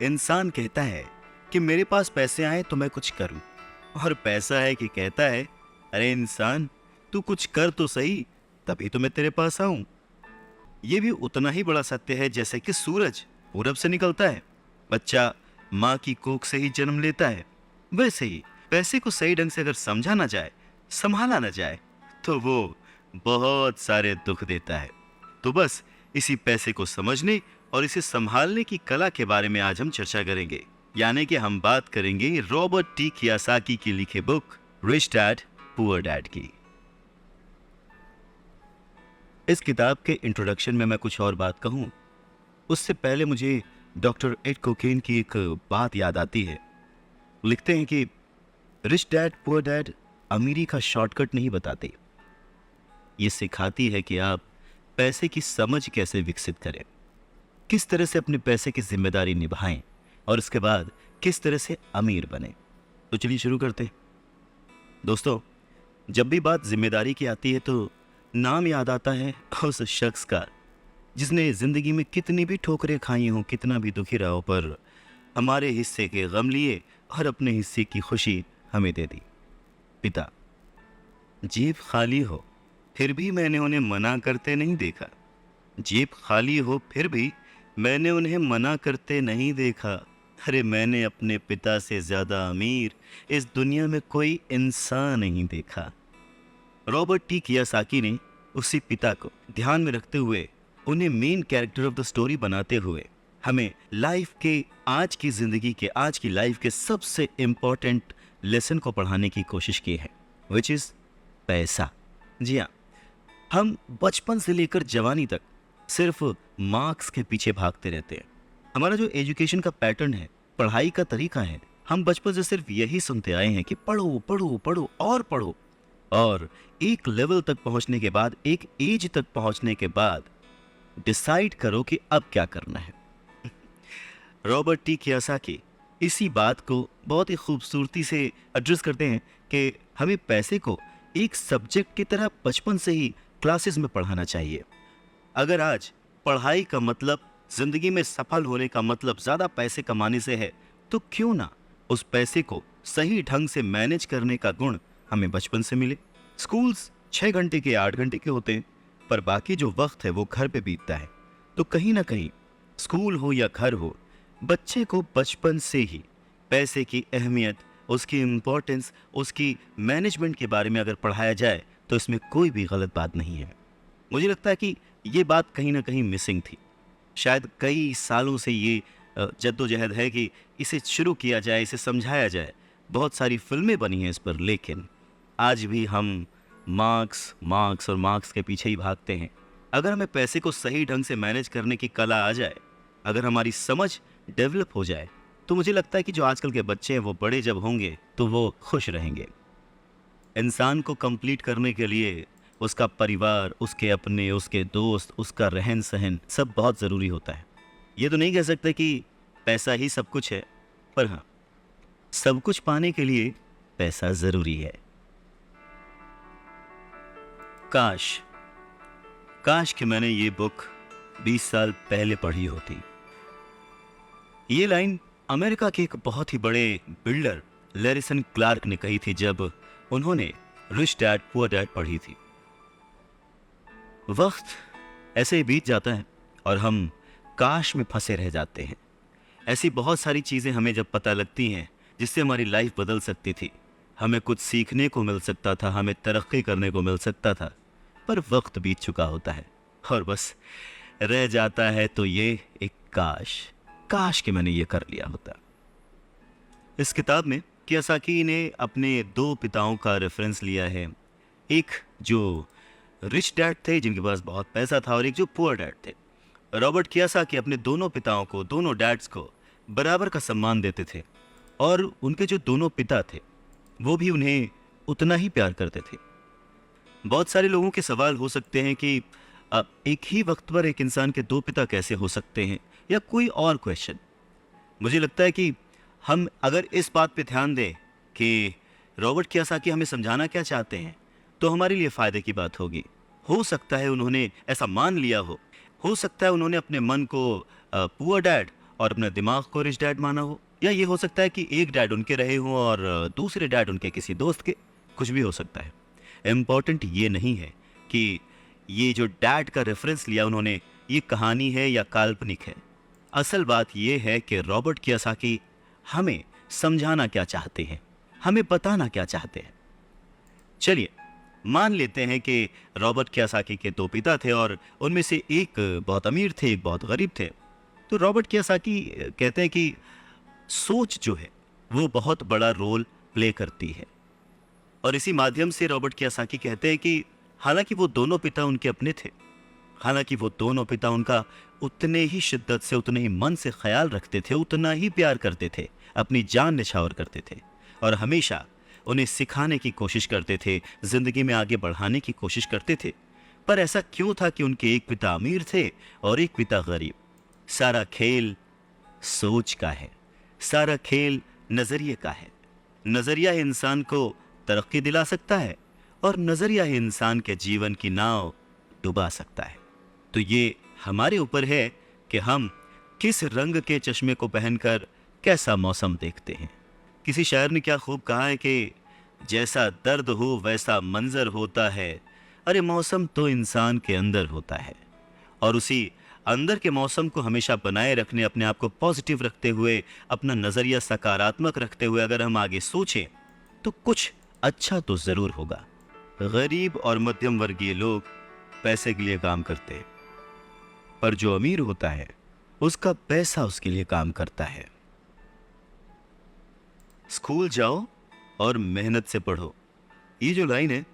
इंसान कहता है कि मेरे पास पैसे आए तो मैं कुछ करूं, और पैसा है कि कहता है अरे इंसान, तू कुछ कर तो सही, तभी तो मैं तेरे पास आऊं। ये भी उतना ही बड़ा सत्य है जैसे कि सूरज पूरब से निकलता है, बच्चा माँ की कोख से ही जन्म लेता है। वैसे ही पैसे को सही ढंग से अगर समझा ना जाए, संभाला ना जाए, तो वो बहुत सारे दुख देता है। तो बस इसी पैसे को समझने और इसे संभालने की कला के बारे में आज हम चर्चा करेंगे। यानी कि हम बात करेंगे रॉबर्ट टी कियोसाकी की लिखे book rich dad poor dad की। इस किताब के इंट्रोडक्शन में मैं कुछ और बात कहूं, उससे पहले मुझे डॉक्टर एड कोकेन की एक बात याद आती है। लिखते हैं कि रिच डैड पुअर डैड अमीरी का शॉर्टकट नहीं बताते, ये सिखाती है कि आप पैसे की समझ कैसे विकसित करें, किस तरह से अपने पैसे की जिम्मेदारी निभाएं और उसके बाद किस तरह से अमीर बने। तो चलिए शुरू करते हैं। दोस्तों, जब भी बात जिम्मेदारी की आती है तो नाम याद आता है उस शख्स का जिसने जिंदगी में कितनी भी ठोकरें खाई हों, कितना भी दुखी रहा हो, पर हमारे हिस्से के गम लिए और अपने हिस्से की खुशी हमें दे दी। पिता। जेब खाली हो फिर भी मैंने उन्हें मना करते नहीं देखा। जेब खाली हो फिर भी मैंने उन्हें मना करते नहीं देखा। अरे मैंने अपने पिता से ज्यादा अमीर इस दुनिया में कोई इंसान नहीं देखा। रॉबर्ट टी कियोसाकी ने उसी पिता को ध्यान में रखते हुए, उन्हें main character of the story बनाते हुए हमें लाइफ के, आज की जिंदगी के, आज की लाइफ के सबसे इंपॉर्टेंट लेसन को पढ़ाने की कोशिश की है, विच इज पैसा। जी हाँ, हम बचपन से लेकर जवानी तक सिर्फ मार्क्स के पीछे भागते रहते हैं। हमारा जो एजुकेशन का पैटर्न है, पढ़ाई का तरीका है, हम बचपन से सिर्फ यही सुनते आए हैं कि पढ़ो पढ़ो पढ़ो और पढ़ो, और एक लेवल तक पहुंचने के बाद, एक एज तक पहुंचने के बाद डिसाइड करो कि अब क्या करना है। रॉबर्ट टी कियोसाकी इसी बात को बहुत ही खूबसूरती से एड्रेस करते हैं कि हमें पैसे को एक सब्जेक्ट की तरह बचपन से ही क्लासेस में पढ़ाना चाहिए। अगर आज पढ़ाई का मतलब, जिंदगी में सफल होने का मतलब ज़्यादा पैसे कमाने से है, तो क्यों ना उस पैसे को सही ढंग से मैनेज करने का गुण हमें बचपन से मिले। स्कूल्स 6 घंटे के, 8 घंटे के होते हैं, पर बाकी जो वक्त है वो घर पे बीतता है। तो कहीं ना कहीं स्कूल हो या घर हो, बच्चे को बचपन से ही पैसे की अहमियत, उसकी इम्पोर्टेंस, उसकी मैनेजमेंट के बारे में अगर पढ़ाया जाए तो इसमें कोई भी गलत बात नहीं है। मुझे लगता है कि ये बात कहीं ना कहीं मिसिंग थी। शायद कई सालों से ये जद्दोजहद है कि इसे शुरू किया जाए, इसे समझाया जाए। बहुत सारी फिल्में बनी हैं इस पर, लेकिन आज भी हम मार्क्स मार्क्स और मार्क्स के पीछे ही भागते हैं। अगर हमें पैसे को सही ढंग से मैनेज करने की कला आ जाए, अगर हमारी समझ डेवलप हो जाए, तो मुझे लगता है कि जो आजकल के बच्चे हैं वो बड़े जब होंगे तो वो खुश रहेंगे। इंसान को कंप्लीट करने के लिए उसका परिवार, उसके अपने, उसके दोस्त, उसका रहन सहन सब बहुत ज़रूरी होता है। ये तो नहीं कह सकते कि पैसा ही सब कुछ है, पर हाँ, सब कुछ पाने के लिए पैसा ज़रूरी है। काश काश कि मैंने ये बुक 20 साल पहले पढ़ी होती। ये लाइन अमेरिका के एक बहुत ही बड़े बिल्डर लैरिसन क्लार्क ने कही थी जब उन्होंने रिच डैड पुअर डैड पढ़ी थी। वक्त ऐसे ही बीत जाता है और हम काश में फंसे रह जाते हैं। ऐसी बहुत सारी चीज़ें हमें जब पता लगती हैं जिससे हमारी लाइफ बदल सकती थी, हमें कुछ सीखने को मिल सकता था, हमें तरक्की करने को मिल सकता था, पर वक्त बीत चुका होता है और बस रह जाता है तो ये एक काश, काश कि मैंने ये कर लिया होता। इस किताब में कियोसाकी ने अपने 2 पिताओं का रेफरेंस लिया है। एक जो रिच डैड थे जिनके पास बहुत पैसा था, और एक जो पुअर डैड थे। रॉबर्ट कियोसाकी अपने दोनों पिताओं को, दोनों डैड्स को बराबर का सम्मान देते थे, और उनके जो दोनों पिता थे वो भी उन्हें उतना ही प्यार करते थे। बहुत सारे लोगों के सवाल हो सकते हैं कि एक ही वक्त पर एक इंसान के 2 पिता कैसे हो सकते हैं, या कोई और क्वेश्चन। मुझे लगता है कि हम अगर इस बात पे ध्यान दें कि रॉबर्ट कियोसाकी हमें समझाना क्या चाहते हैं, तो हमारे लिए फ़ायदे की बात होगी। हो सकता है उन्होंने ऐसा मान लिया हो सकता है उन्होंने अपने मन को पुअर डैड और अपने दिमाग को रिच डैड माना हो, या ये हो सकता है कि एक डैड उनके रहे हों और दूसरे डैड उनके किसी दोस्त के, कुछ भी हो सकता है। इम्पॉर्टेंट ये नहीं है कि ये जो डैड का रेफरेंस लिया उन्होंने, ये कहानी है या काल्पनिक है। असल बात ये है कि रॉबर्ट कियोसाकी हमें समझाना क्या चाहते हैं, हमें बताना क्या चाहते हैं। चलिए मान लेते हैं कि रॉबर्ट कियोसाकी के दो पिता थे और उनमें से एक बहुत अमीर थे, एक बहुत गरीब थे। तो रॉबर्ट कियोसाकी कहते हैं कि सोच जो है वो बहुत बड़ा रोल प्ले करती है, और इसी माध्यम से रॉबर्ट कियोसाकी कहते हैं कि हालांकि वो दोनों पिता उनके अपने थे, हालांकि वो दोनों पिता उनका उतने ही शिद्दत से, उतने ही मन से ख्याल रखते थे, उतना ही प्यार करते थे, अपनी जान निछावर करते थे, और हमेशा उन्हें सिखाने की कोशिश करते थे, जिंदगी में आगे बढ़ाने की कोशिश करते थे। पर ऐसा क्यों था कि उनके एक पिता अमीर थे और एक पिता गरीब? सारा खेल सोच का है, सारा खेल नजरिए का है। नजरिया इंसान को तरक्की दिला सकता है और नजरिया ही इंसान के जीवन की नाव डुबा सकता है। तो ये हमारे ऊपर है कि हम किस रंग के चश्मे को पहनकर कैसा मौसम देखते हैं। किसी शायर ने क्या खूब कहा है कि जैसा दर्द हो वैसा मंजर होता है, अरे मौसम तो इंसान के अंदर होता है। और उसी अंदर के मौसम को हमेशा बनाए रखने, अपने आप को पॉजिटिव रखते हुए, अपना नज़रिया सकारात्मक रखते हुए अगर हम आगे सोचें तो कुछ अच्छा तो ज़रूर होगा। गरीब और मध्यम वर्गीय लोग पैसे के लिए काम करते हैं, पर जो अमीर होता है उसका पैसा उसके लिए काम करता है। स्कूल जाओ और मेहनत से पढ़ो, ये जो लाइन है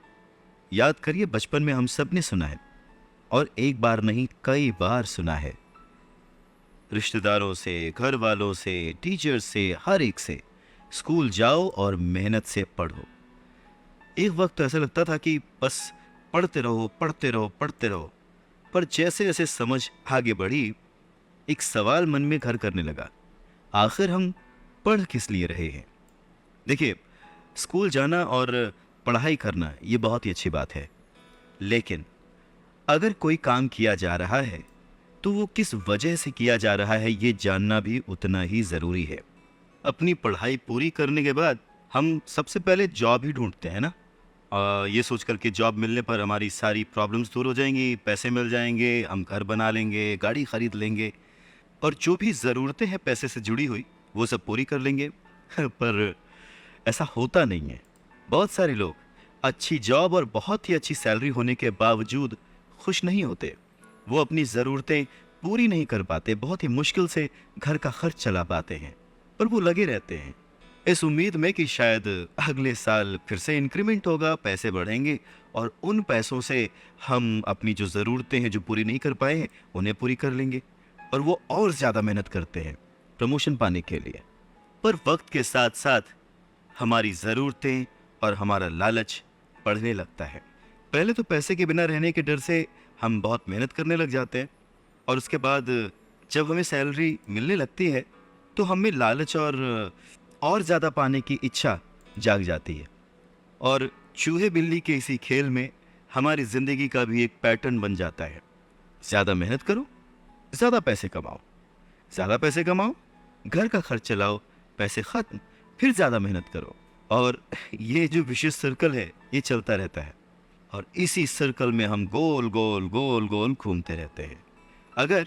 याद करिए, बचपन में हम सब ने सुना है, और एक बार नहीं कई बार सुना है। रिश्तेदारों से, घर वालों से, टीचर से, हर एक से, स्कूल जाओ और मेहनत से पढ़ो। एक वक्त तो ऐसा लगता था कि बस पढ़ते रहो, पढ़ते रहो, पढ़ते रहो। पर जैसे जैसे समझ आगे बढ़ी, एक सवाल मन में घर करने लगा, आखिर हम पढ़ किस लिए रहे हैं? देखिए, स्कूल जाना और पढ़ाई करना ये बहुत ही अच्छी बात है, लेकिन अगर कोई काम किया जा रहा है तो वो किस वजह से किया जा रहा है ये जानना भी उतना ही ज़रूरी है। अपनी पढ़ाई पूरी करने के बाद हम सबसे पहले जॉब ही ढूंढते हैं ना, ये सोच कर कि जॉब मिलने पर हमारी सारी प्रॉब्लम्स दूर हो जाएंगी, पैसे मिल जाएंगे, हम घर बना लेंगे, गाड़ी खरीद लेंगे, और जो भी ज़रूरतें हैं पैसे से जुड़ी हुई वो सब पूरी कर लेंगे। पर ऐसा होता नहीं है। बहुत सारे लोग अच्छी जॉब और बहुत ही अच्छी सैलरी होने के बावजूद खुश नहीं होते। वो अपनी ज़रूरतें पूरी नहीं कर पाते, बहुत ही मुश्किल से घर का खर्च चला पाते हैं, पर वो लगे रहते हैं इस उम्मीद में कि शायद अगले साल फिर से इंक्रीमेंट होगा, पैसे बढ़ेंगे और उन पैसों से हम अपनी जो ज़रूरतें हैं जो पूरी नहीं कर पाए हैं उन्हें पूरी कर लेंगे। और वो और ज़्यादा मेहनत करते हैं प्रमोशन पाने के लिए। पर वक्त के साथ साथ हमारी ज़रूरतें और हमारा लालच बढ़ने लगता है। पहले तो पैसे के बिना रहने के डर से हम बहुत मेहनत करने लग जाते हैं, और उसके बाद जब हमें सैलरी मिलने लगती है तो हमें लालच और ज़्यादा पाने की इच्छा जाग जाती है। और चूहे बिल्ली के इसी खेल में हमारी ज़िंदगी का भी एक पैटर्न बन जाता है। ज़्यादा मेहनत करो, ज़्यादा पैसे कमाओ, ज़्यादा पैसे कमाओ, घर का खर्च चलाओ, पैसे ख़त्म, फिर ज़्यादा मेहनत करो, और ये जो विशेष सर्कल है ये चलता रहता है। और इसी सर्कल में हम गोल गोल गोल गोल घूमते रहते हैं। अगर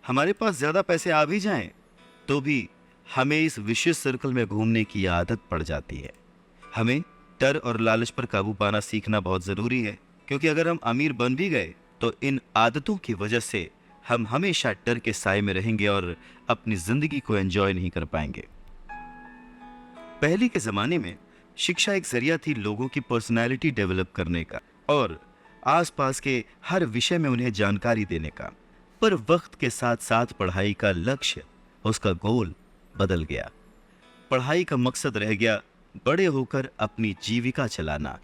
हमारे पास ज़्यादा पैसे आ भी जाएं तो भी हमें इस विशेष सर्कल में घूमने की आदत पड़ जाती है। हमें डर और लालच पर काबू पाना सीखना बहुत ज़रूरी है, क्योंकि अगर हम अमीर बन भी गए तो इन आदतों की वजह से हम हमेशा डर के साए में रहेंगे और अपनी ज़िंदगी को एंजॉय नहीं कर पाएंगे। पहले के ज़माने में शिक्षा एक जरिया थी लोगों की पर्सनैलिटी डेवलप करने का और आसपास के हर विषय में उन्हें जानकारी देने का। पर वक्त के साथ साथ पढ़ाई का लक्ष्य, उसका गोल बदल गया। पढ़ाई का मकसद रह गया बड़े होकर अपनी जीविका चलाना,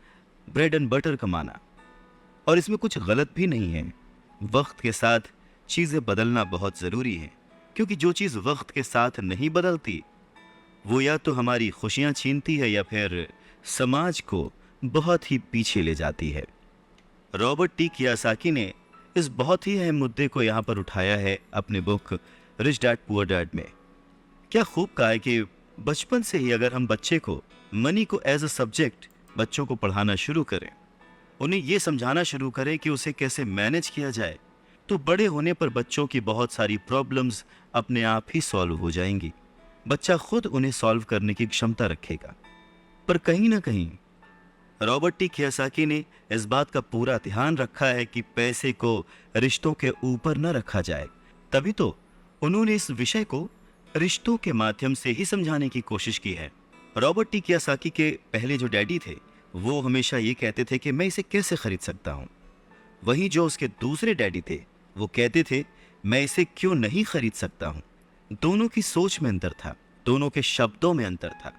ब्रेड एंड बटर कमाना। और इसमें कुछ गलत भी नहीं है। वक्त के साथ चीज़ें बदलना बहुत ज़रूरी है, क्योंकि जो चीज़ वक्त के साथ नहीं बदलती वो या तो हमारी खुशियाँ छीनती है या फिर समाज को बहुत ही पीछे ले जाती है। रॉबर्ट टी कियोसाकी ने इस बहुत ही अहम मुद्दे को यहाँ पर उठाया है अपने book rich dad poor dad में। क्या खूब कहा है कि बचपन से ही अगर हम बच्चे को मनी को एज अ सब्जेक्ट बच्चों को पढ़ाना शुरू करें, उन्हें यह समझाना शुरू करें कि उसे कैसे मैनेज किया जाए, तो बड़े होने पर बच्चों की बहुत सारी प्रॉब्लम्स अपने आप ही सॉल्व हो जाएंगी। बच्चा खुद उन्हें सॉल्व करने की क्षमता रखेगा। पर कहीं ना कहीं रॉबर्ट टी कियोसाकी ने इस बात का पूरा ध्यान रखा है कि पैसे को रिश्तों के ऊपर न रखा जाए। तभी तो उन्होंने इस विषय को रिश्तों के माध्यम से ही समझाने की कोशिश की है। रॉबर्ट टी कियोसाकी के पहले जो डैडी थे, वो हमेशा ये कहते थे कि मैं इसे कैसे खरीद सकता हूँ। वहीं जो उसके दूसरे डैडी थे, वो कहते थे मैं इसे क्यों नहीं खरीद सकता हूँ। दोनों की सोच में अंतर था, दोनों के शब्दों में अंतर था।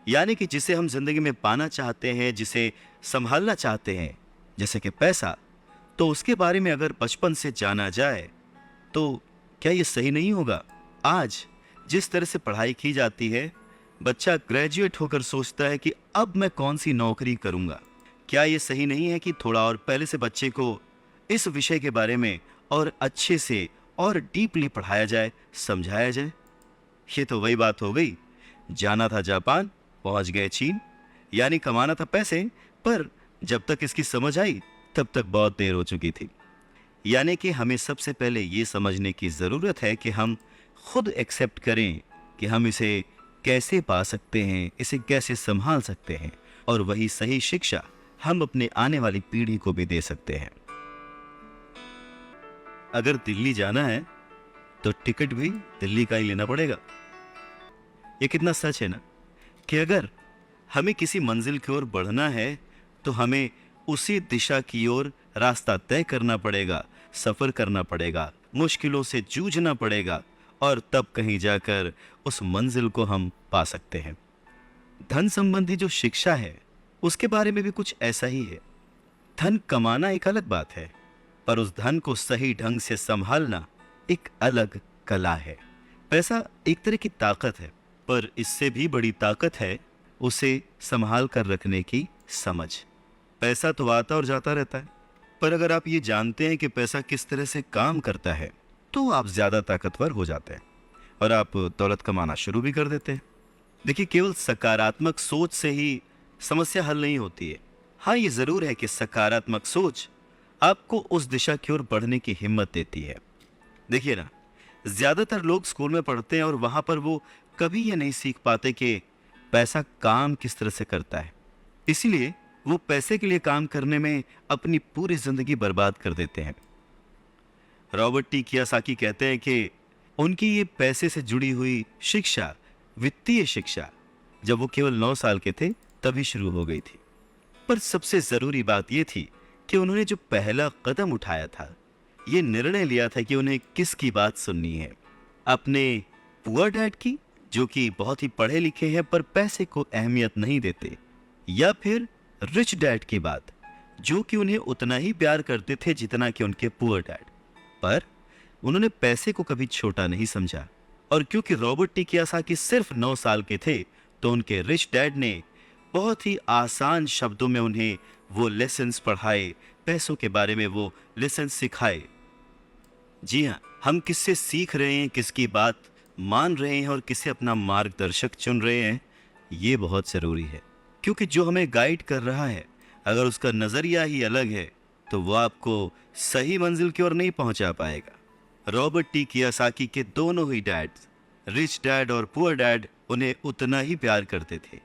यानी कि जिसे हम जिंदगी में पाना चाहते हैं, जिसे संभालना चाहते हैं, जैसे कि पैसा, तो उसके बारे में अगर बचपन से जाना जाए तो क्या ये सही नहीं होगा? आज जिस तरह से पढ़ाई की जाती है, बच्चा ग्रेजुएट होकर सोचता है कि अब मैं कौन सी नौकरी करूंगा। क्या ये सही नहीं है कि थोड़ा और पहले से बच्चे को इस विषय के बारे में और अच्छे से और डीपली पढ़ाया जाए, समझाया जाए? ये तो वही बात हो गई, जाना था जापान, पहुंच गए चीन। यानी कमाना था पैसे, पर जब तक इसकी समझ आई तब तक बहुत देर हो चुकी थी। यानी कि हमें सबसे पहले ये समझने की ज़रूरत है कि हम खुद एक्सेप्ट करें कि हम इसे कैसे पा सकते हैं, इसे कैसे संभाल सकते हैं, और वही सही शिक्षा हम अपने आने वाली पीढ़ी को भी दे सकते हैं। अगर दिल्ली जाना है तो टिकट भी दिल्ली का ही लेना पड़ेगा। ये कितना सच है ना, कि अगर हमें किसी मंजिल की ओर बढ़ना है तो हमें उसी दिशा की ओर रास्ता तय करना पड़ेगा, सफर करना पड़ेगा, मुश्किलों से जूझना पड़ेगा, और तब कहीं जाकर उस मंजिल को हम पा सकते हैं। धन संबंधी जो शिक्षा है उसके बारे में भी कुछ ऐसा ही है। धन कमाना एक अलग बात है, पर उस धन को सही ढंग से संभालना एक अलग कला है। पैसा एक तरह की ताकत है, पर इससे भी बड़ी ताकत है उसे संभाल कर रखने की समझ। पैसा तो आता और जाता रहता है, पर अगर आप ये जानते हैं कि पैसा किस तरह से काम करता है, तो आप ज्यादा ताकतवर हो जाते हैं और आप दौलत कमाना शुरू भी कर देते हैं। देखिए, केवल सकारात्मक सोच से ही समस्या हल नहीं होती है। हाँ, ये जरूर है कि सकारात्मक सोच आपको उस दिशा की ओर बढ़ने की हिम्मत देती है। देखिए ना, ज्यादातर लोग स्कूल में पढ़ते हैं और वहां पर वो कभी ये नहीं सीख पाते कि पैसा काम किस तरह से करता है। इसीलिए वो पैसे के लिए काम करने में अपनी पूरी जिंदगी बर्बाद कर देते हैं। रॉबर्ट टी कियोसाकी कहते हैं कि उनकी ये पैसे से जुड़ी हुई शिक्षा, वित्तीय शिक्षा, जब वो केवल 9 साल के थे तभी शुरू हो गई थी। पर सबसे जरूरी बात यह थी कि उन्होंने जो पहला कदम उठाया था, ये निर्णय लिया था कि उन्हें किसकी बात सुननी है, अपने पुअर डैड की, जो कि बहुत ही पढ़े लिखे हैं पर पैसे को अहमियत नहीं देते, या फिर रिच डैड की बात, जो कि उन्हें उतना ही प्यार करते थे जितना कि उनके पुअर डैड। पर उन्होंने पैसे को कभी छोटा नहीं समझा, और क्योंकि रॉबर्ट टी कियोसाकी सिर्फ 9 साल के थे, तो उनके रिच डैड ने बहुत ही आसान शब्दों में उन्हें वो लेसन्स पढ़ाए, पैसों के बारे में वो लेसन्स सिखाए। जी हाँ, हम किससे सीख रहे हैं, किसकी बात मान रहे हैं और किसे अपना मार्गदर्शक चुन रहे हैं, ये बहुत ज़रूरी है। क्योंकि जो हमें गाइड कर रहा है, अगर उसका नज़रिया ही अलग है, तो वो आपको सही मंजिल की ओर नहीं पहुंचा पाएगा। रॉबर्ट टी कियोसाकी के दोनों ही डैड, रिच डैड और पुअर डैड, उन्हें उतना ही प्यार करते थे,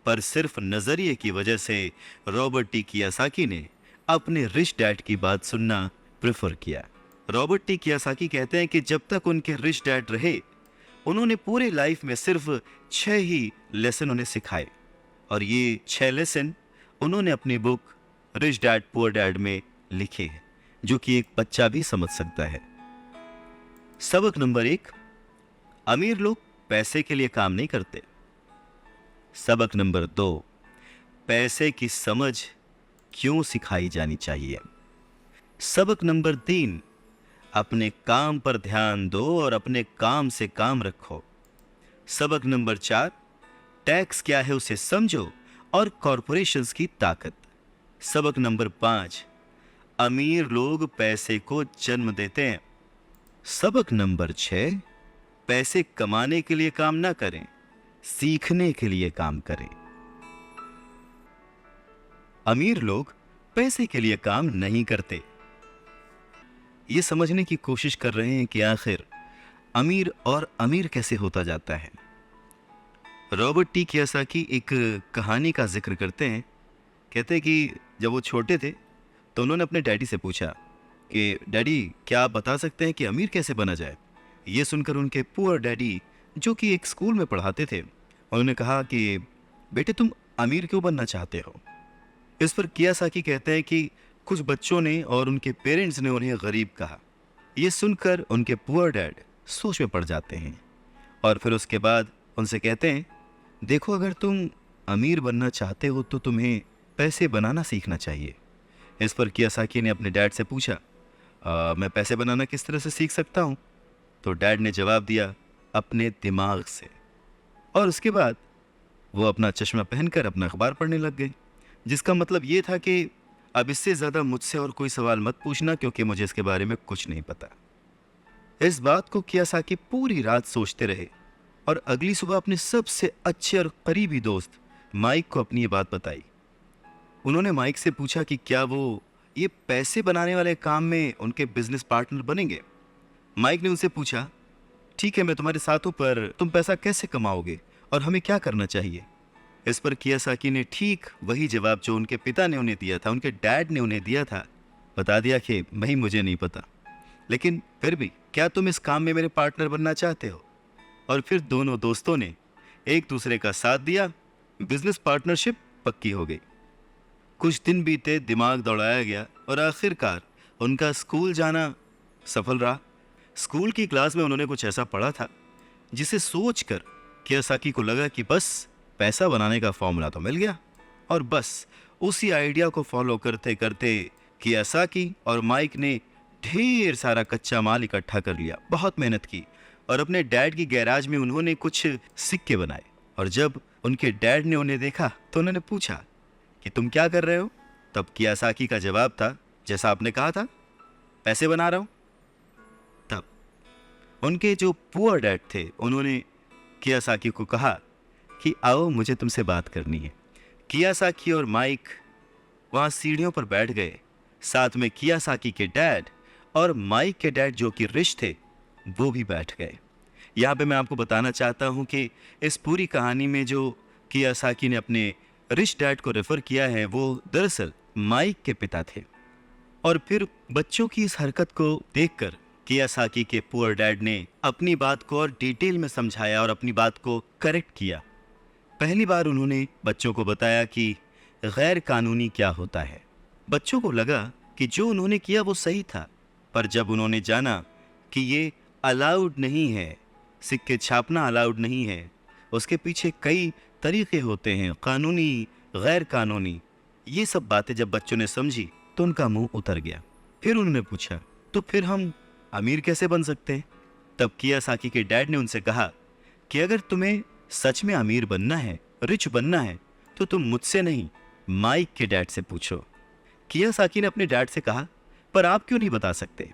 पर सिर्फ नज़रिए की वजह से रॉबर्ट टी कियोसाकी ने अपने रिच डैड की बात सुनना प्रेफर किया। रॉबर्ट टी कियोसाकी कहते हैं कि जब तक उनके रिच डैड रहे, उन्होंने पूरे लाइफ में सिर्फ 6 ही लेसन उन्हें सिखाए, और ये 6 लेसन उन्होंने अपनी book rich dad poor dad में लिखे हैं, जो कि एक बच्चा भी समझ सकता है। सबक नंबर 1, अमीर लोग पैसे के लिए काम नहीं करते। सबक नंबर 2, पैसे की समझ क्यों सिखाई जानी चाहिए। सबक नंबर 3, अपने काम पर ध्यान दो और अपने काम से काम रखो। सबक नंबर 4, टैक्स क्या है उसे समझो और कॉरपोरेशंस की ताकत। सबक नंबर 5, अमीर लोग पैसे को जन्म देते हैं। सबक नंबर 6, पैसे कमाने के लिए काम ना करें, सीखने के लिए काम करें। अमीर लोग पैसे के लिए काम नहीं करते। ये समझने की कोशिश कर रहे हैं कि आखिर अमीर और अमीर कैसे होता जाता है। रॉबर्ट टी कियोसाकी एक कहानी का जिक्र करते हैं। कहते हैं कि जब वो छोटे थे तो उन्होंने अपने डैडी से पूछा कि डैडी, क्या आप बता सकते हैं कि अमीर कैसे बना जाए। ये सुनकर उनके पुअर डैडी, जो कि एक स्कूल में पढ़ाते थे, उन्होंने कहा कि बेटे, तुम अमीर क्यों बनना चाहते हो। इस पर कियोसाकी कहते हैं कि कुछ बच्चों ने और उनके पेरेंट्स ने उन्हें गरीब कहा। ये सुनकर उनके पुअर डैड सोच में पड़ जाते हैं और फिर उसके बाद उनसे कहते हैं, देखो, अगर तुम अमीर बनना चाहते हो तो तुम्हें पैसे बनाना सीखना चाहिए। इस पर कियोसाकी ने अपने डैड से पूछा, मैं पैसे बनाना किस तरह से सीख सकता हूँ। तो डैड ने जवाब दिया, अपने दिमाग से। और उसके बाद वो अपना चश्मा पहनकर अपना अखबार पढ़ने लग गए, जिसका मतलब ये था कि अब इससे ज़्यादा मुझसे और कोई सवाल मत पूछना, क्योंकि मुझे इसके बारे में कुछ नहीं पता। इस बात को कियोसाकी पूरी रात सोचते रहे और अगली सुबह अपने सबसे अच्छे और करीबी दोस्त माइक को अपनी ये बात बताई। उन्होंने माइक से पूछा कि क्या वो ये पैसे बनाने वाले काम में उनके बिजनेस पार्टनर बनेंगे। माइक ने उनसे पूछा, ठीक है, मैं तुम्हारे साथ हूं, पर तुम पैसा कैसे कमाओगे और हमें क्या करना चाहिए। इस पर कियोसाकी ने ठीक वही जवाब जो उनके पिता ने उन्हें दिया था, उनके डैड ने उन्हें दिया था, बता दिया कि भाई, मुझे नहीं पता, लेकिन फिर भी क्या तुम इस काम में मेरे पार्टनर बनना चाहते हो। और फिर दोनों दोस्तों ने एक दूसरे का साथ दिया, बिजनेस पार्टनरशिप पक्की हो गई। कुछ दिन बीते, दिमाग दौड़ाया गया और आखिरकार उनका स्कूल जाना सफल रहा। स्कूल की क्लास में उन्होंने कुछ ऐसा पढ़ा था जिसे सोचकर कियोसाकी को लगा कि बस पैसा बनाने का फॉर्मूला तो मिल गया। और बस उसी आइडिया को फॉलो करते करते कियोसाकी और माइक ने ढेर सारा कच्चा माल इकट्ठा कर लिया, बहुत मेहनत की और अपने डैड की गैराज में उन्होंने कुछ सिक्के बनाए। और जब उनके डैड ने उन्हें देखा तो उन्होंने पूछा कि तुम क्या कर रहे हो। तब कियोसाकी का जवाब था, जैसा आपने कहा था, पैसे बना रहा हूं। तब उनके जो पुअर डैड थे, उन्होंने कियोसाकी को कहा कि आओ, मुझे तुमसे बात करनी है। कियोसाकी और माइक वहां सीढ़ियों पर बैठ गए। साथ में कियोसाकी के डैड और माइक के डैड, जो कि रिश थे, वो भी बैठ गए। यहाँ पे मैं आपको बताना चाहता हूँ कि इस पूरी कहानी में जो कियोसाकी ने अपने रिच डैड को रेफर किया है, वो दरअसल माइक के पिता थे। और फिर बच्चों की इस हरकत को देखकर कियोसाकी के पुअर डैड ने अपनी बात को और डिटेल में समझाया और अपनी बात को करेक्ट किया। पहली बार उन्होंने बच्चों को बताया कि गैर कानूनी क्या होता है। बच्चों को लगा कि जो उन्होंने किया वो सही था, पर जब उन्होंने जाना कि ये अलाउड नहीं है, सिक्के छापना अलाउड नहीं है, उसके पीछे कई तरीके होते हैं, कानूनी, गैर कानूनी, ये सब बातें जब बच्चों ने समझी तो उनका मुंह उतर गया। फिर उन्होंने पूछा, तो फिर हम अमीर कैसे बन सकते हैं। तब कियोसाकी के डैड ने उनसे कहा कि अगर तुम्हें सच में अमीर बनना है, रिच बनना है, तो तुम मुझसे नहीं, माइक के डैड से पूछो। कियोसाकी ने अपने डैड से कहा, पर आप क्यों नहीं बता सकते,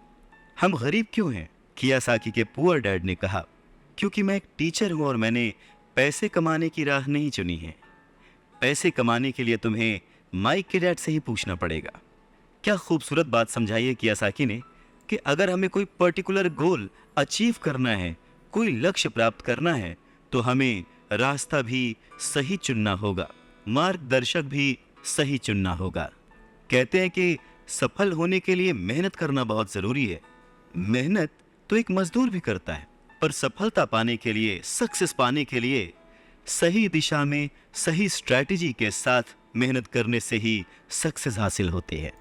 हम गरीब क्यों हैं। कियोसाकी के पुअर डैड ने कहा, क्योंकि मैं एक टीचर हूं और मैंने पैसे कमाने की राह नहीं चुनी है। पैसे कमाने के लिए तुम्हें माइक के डैड से ही पूछना पड़ेगा। क्या खूबसूरत बात समझाई है कियोसाकी ने कि अगर हमें कोई पर्टिकुलर गोल अचीव करना है, कोई लक्ष्य प्राप्त करना है, तो हमें रास्ता भी सही चुनना होगा, मार्गदर्शक भी सही चुनना होगा। कहते हैं कि सफल होने के लिए मेहनत करना बहुत ज़रूरी है। मेहनत तो एक मजदूर भी करता है, पर सफलता पाने के लिए, सक्सेस पाने के लिए सही दिशा में, सही स्ट्रैटेजी के साथ मेहनत करने से ही सक्सेस हासिल होती है।